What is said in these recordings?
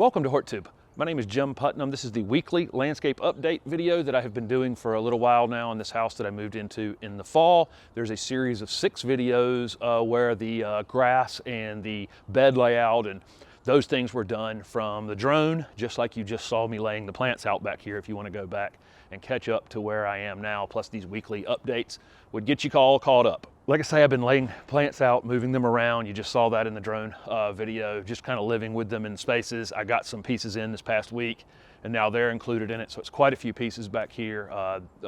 Welcome to HortTube. My name is Jim Putnam. This is the weekly landscape update video that I have been doing for a little while now in this house that I moved into in the fall. There's a series of 6 videos where the grass and the bed layout and those things were done from the drone, just like you just saw me laying the plants out back here. If you want to go back and catch up to where I am now, plus these weekly updates would get you all caught up. Like I say, I've been laying plants out, moving them around. You just saw that in the drone video, just kind of living with them in spaces. I got some pieces in this past week, and now they're included in it. So it's quite a few pieces back here.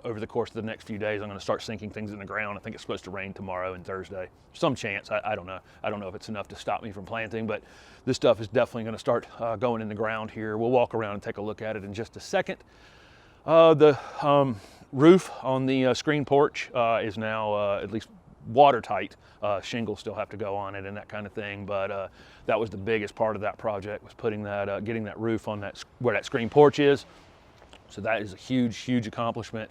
Over the course of the next few days, I'm going to start sinking things in the ground. I think it's supposed to rain tomorrow and Thursday. Some chance, I don't know. I don't know if it's enough to stop me from planting, but this stuff is definitely going to start going in the ground here. We'll walk around and take a look at it in just a second. The roof on the screen porch is now at least watertight. Shingles still have to go on it and that kind of thing, but that was the biggest part of that project, was putting that, getting that roof on that where that screen porch is. So that is a huge accomplishment.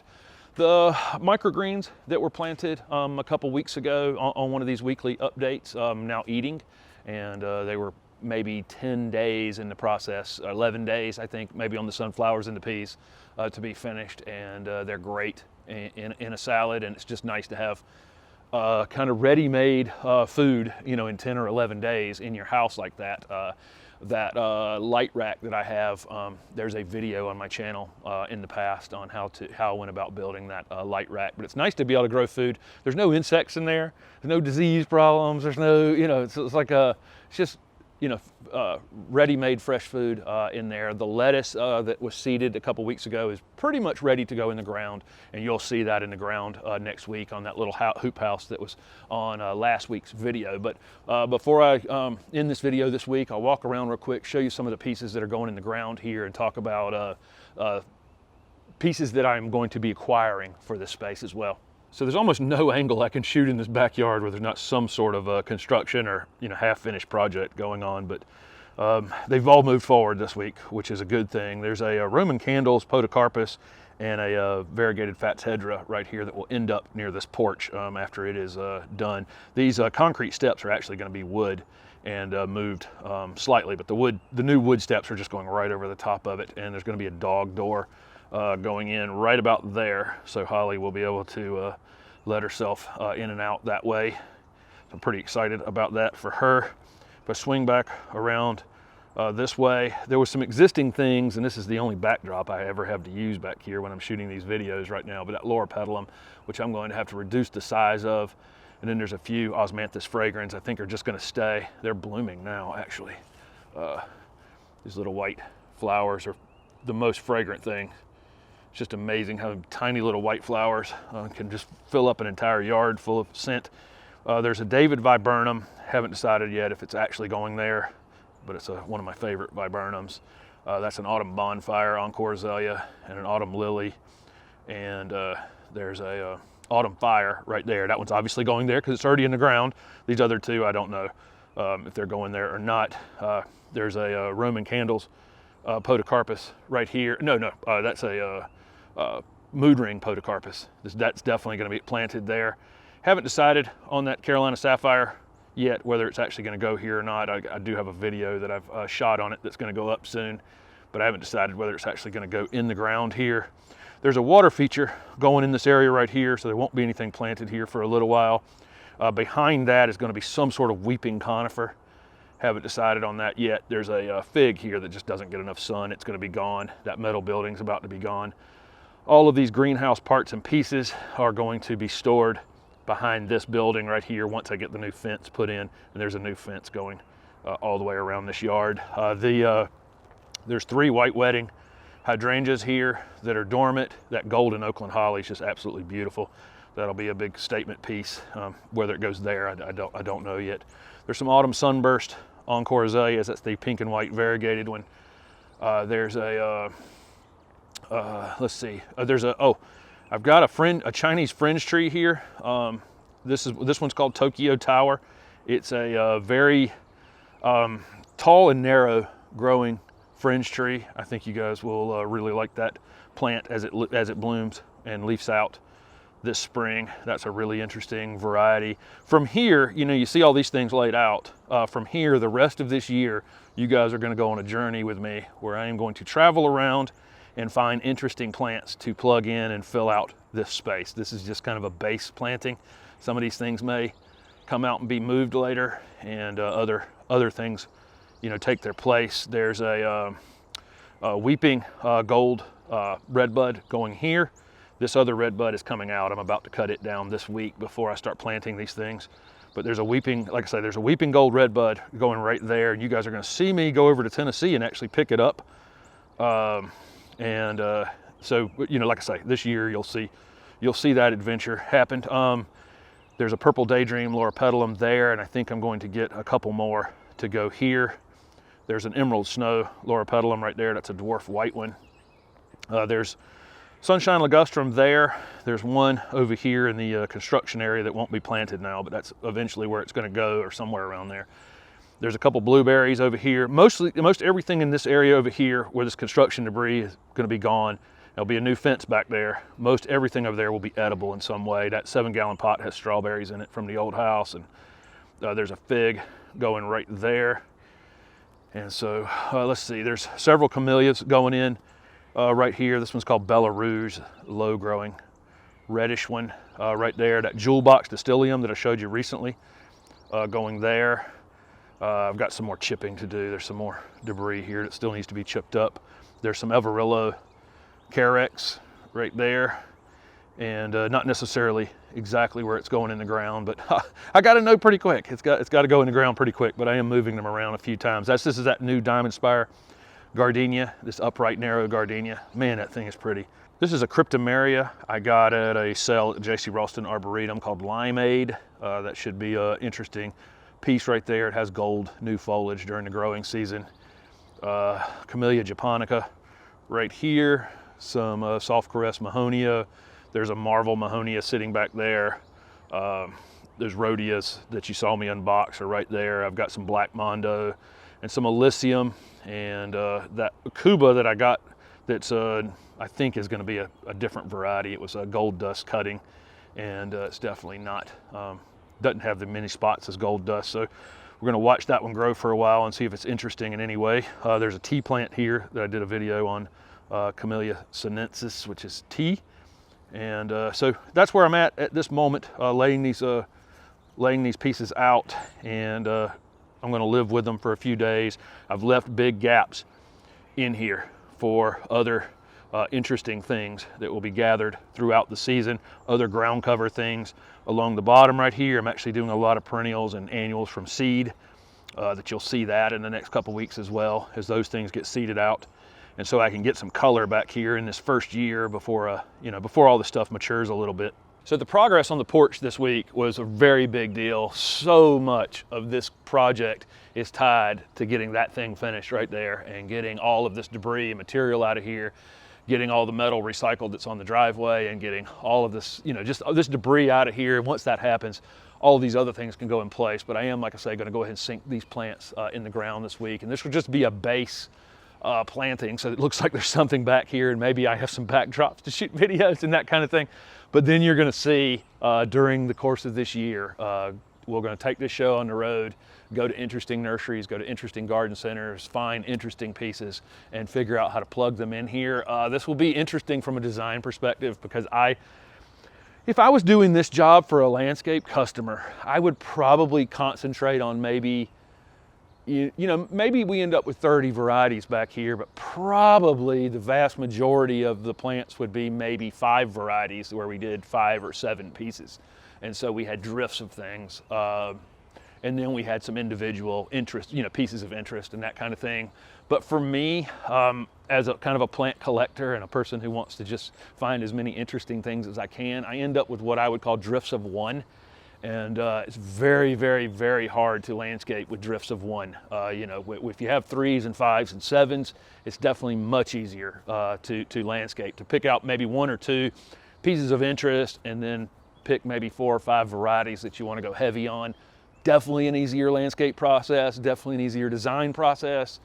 The microgreens that were planted a couple weeks ago on one of these weekly updates, now eating, and they were maybe 10 days in the process, 11 days I think, maybe on the sunflowers and the peas to be finished, and they're great in a salad, and it's just nice to have kind of ready-made food, you know, in 10 or 11 days in your house like that. That light rack that I have, there's a video on my channel in the past on how I went about building that light rack. But it's nice to be able to grow food. There's no insects in there. There's no disease problems. There's no, you know, it's like it's just, you know, ready-made fresh food in there. The lettuce that was seeded a couple weeks ago is pretty much ready to go in the ground, and you'll see that in the ground next week on that little hoop house that was on last week's video. But before I end this video this week, I'll walk around real quick, show you some of the pieces that are going in the ground here, and talk about pieces that I'm going to be acquiring for this space as well. So there's almost no angle I can shoot in this backyard where there's not some sort of construction or, you know, half-finished project going on, but they've all moved forward this week, which is a good thing. There's a Roman candles podocarpus and a variegated Fats hedera right here that will end up near this porch after it is done. These concrete steps are actually going to be wood and moved slightly, but the new wood steps are just going right over the top of it, and there's going to be a dog door going in right about there, so Holly will be able to let herself in and out that way. So I'm pretty excited about that for her. If I swing back around this way, there was some existing things, and this is the only backdrop I ever have to use back here when I'm shooting these videos right now, but that loropetalum, which I'm going to have to reduce the size of, and then there's a few osmanthus fragrans I think are just going to stay. They're blooming now, actually. These little white flowers are the most fragrant thing. It's just amazing how tiny little white flowers can just fill up an entire yard full of scent. There's a David viburnum. Haven't decided yet if it's actually going there, but it's one of my favorite viburnums. That's an autumn bonfire, encore azalea, and an autumn lily. And there's a autumn fire right there. That one's obviously going there because it's already in the ground. These other two, I don't know if they're going there or not. There's a Roman candles podocarpus right here. No, that's a mood ring podocarpus. That's definitely going to be planted there. Haven't decided on that Carolina sapphire yet whether it's actually going to go here or not. I do have a video that I've shot on it that's going to go up soon, but I haven't decided whether it's actually going to go in the ground here. There's a water feature going in this area right here, so there won't be anything planted here for a little while. Behind that is going to be some sort of weeping conifer. Haven't decided on that yet. There's a fig here that just doesn't get enough sun. It's going to be gone. That metal building's about to be gone. All of these greenhouse parts and pieces are going to be stored behind this building right here once I get the new fence put in, and there's a new fence going all the way around this yard. There's 3 white wedding hydrangeas here that are dormant. That golden Oakland holly is just absolutely beautiful. That'll be a big statement piece. Whether it goes there, I don't know yet. There's some autumn sunburst encore azaleas. That's the pink and white variegated one. There's a let's see. I've got a Chinese fringe tree here. This one's called Tokyo Tower. It's a very tall and narrow growing fringe tree. I think you guys will really like that plant as it blooms and leaves out. this spring. That's a really interesting variety. From here, you know, you see all these things laid out. From here, the rest of this year, you guys are going to go on a journey with me where I am going to travel around and find interesting plants to plug in and fill out this space. This is just kind of a base planting. Some of these things may come out and be moved later, and other things, you know, take their place. There's a weeping gold redbud going here. This other redbud is coming out. I'm about to cut it down this week before I start planting these things. But there's a weeping, like I say, there's a weeping gold redbud going right there, and you guys are going to see me go over to Tennessee and actually pick it up. So, you know, like I say, this year you'll see that adventure happen. There's a purple daydream loropetalum there, and I think I'm going to get a couple more to go here. There's an emerald snow loropetalum right there. That's a dwarf white one. There's sunshine ligustrum there. There's one over here in the construction area that won't be planted now, but that's eventually where it's going to go, or somewhere around there. There's a couple blueberries over here. Most everything in this area over here where this construction debris is going to be gone. There'll be a new fence back there. Most everything over there will be edible in some way. That 7-gallon pot has strawberries in it from the old house, and there's a fig going right there. And so let's see, there's several camellias going in right here. This one's called Bella Rouge, low growing reddish one right there. That jewel box distilleum that I showed you recently going there. I've got some more chipping to do. There's some more debris here that still needs to be chipped up. There's some Everillo Carex right there, and not necessarily exactly where it's going in the ground, but I got to know pretty quick. It's got to go in the ground pretty quick, but I am moving them around a few times. This is that new Diamond Spire gardenia, this upright narrow gardenia. Man, that thing is pretty. This is a cryptomeria I got at a sale at J.C. Ralston Arboretum called Limeade. That should be an interesting piece right there. It has gold new foliage during the growing season. Camellia japonica right here. Some soft caress mahonia. There's a Marvel mahonia sitting back there. There's rhodias that you saw me unbox are right there. I've got some black mondo and some Elysium, and that Cuba that I got that's I think is going to be a different variety. It was a gold dust cutting, and it's definitely not, doesn't have the many spots as gold dust. So we're going to watch that one grow for a while and see if it's interesting in any way. There's a tea plant here that I did a video on, Camellia sinensis, which is tea. And so that's where I'm at this moment, laying these pieces out, and I'm going to live with them for a few days. I've left big gaps in here for other interesting things that will be gathered throughout the season, other ground cover things along the bottom right here. I'm actually doing a lot of perennials and annuals from seed, that you'll see that in the next couple weeks as well, as those things get seeded out. And so I can get some color back here in this first year before, before all the stuff matures a little bit. So the progress on the porch this week was a very big deal. So much of this project is tied to getting that thing finished right there and getting all of this debris and material out of here, getting all the metal recycled that's on the driveway, and getting all of this, just this debris out of here. And once that happens, all of these other things can go in place. But I am, like I say, going to go ahead and sink these plants in the ground this week. And this will just be a base planting, so it looks like there's something back here, and maybe I have some backdrops to shoot videos and that kind of thing. But then you're going to see during the course of this year, we're going to take this show on the road, go to interesting nurseries, go to interesting garden centers, find interesting pieces, and figure out how to plug them in here. This will be interesting from a design perspective, because if I was doing this job for a landscape customer, I would probably concentrate on maybe maybe we end up with 30 varieties back here, but probably the vast majority of the plants would be maybe 5 varieties where we did 5 or 7 pieces. And so we had drifts of things. And then we had some individual interest, pieces of interest and that kind of thing. But for me, as a kind of a plant collector and a person who wants to just find as many interesting things as I can, I end up with what I would call drifts of one. And it's very, very, very hard to landscape with drifts of one. If you have 3s and 5s and 7s, it's definitely much easier to landscape, to pick out maybe 1 or 2 pieces of interest, and then pick maybe 4 or 5 varieties that you want to go heavy on. Definitely an easier landscape process, definitely an easier design process.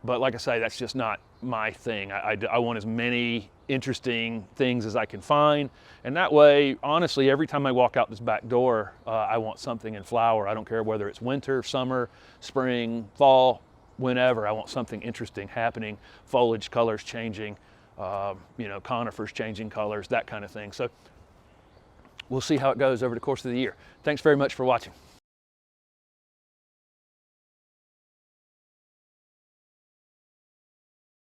But like I say, that's just not my thing. I want as many interesting things as I can find. And that way, honestly, every time I walk out this back door, I want something in flower. I don't care whether it's winter, summer, spring, fall, whenever. I want something interesting happening, foliage colors changing, you know, conifers changing colors, that kind of thing. So we'll see how it goes over the course of the year. Thanks very much for watching.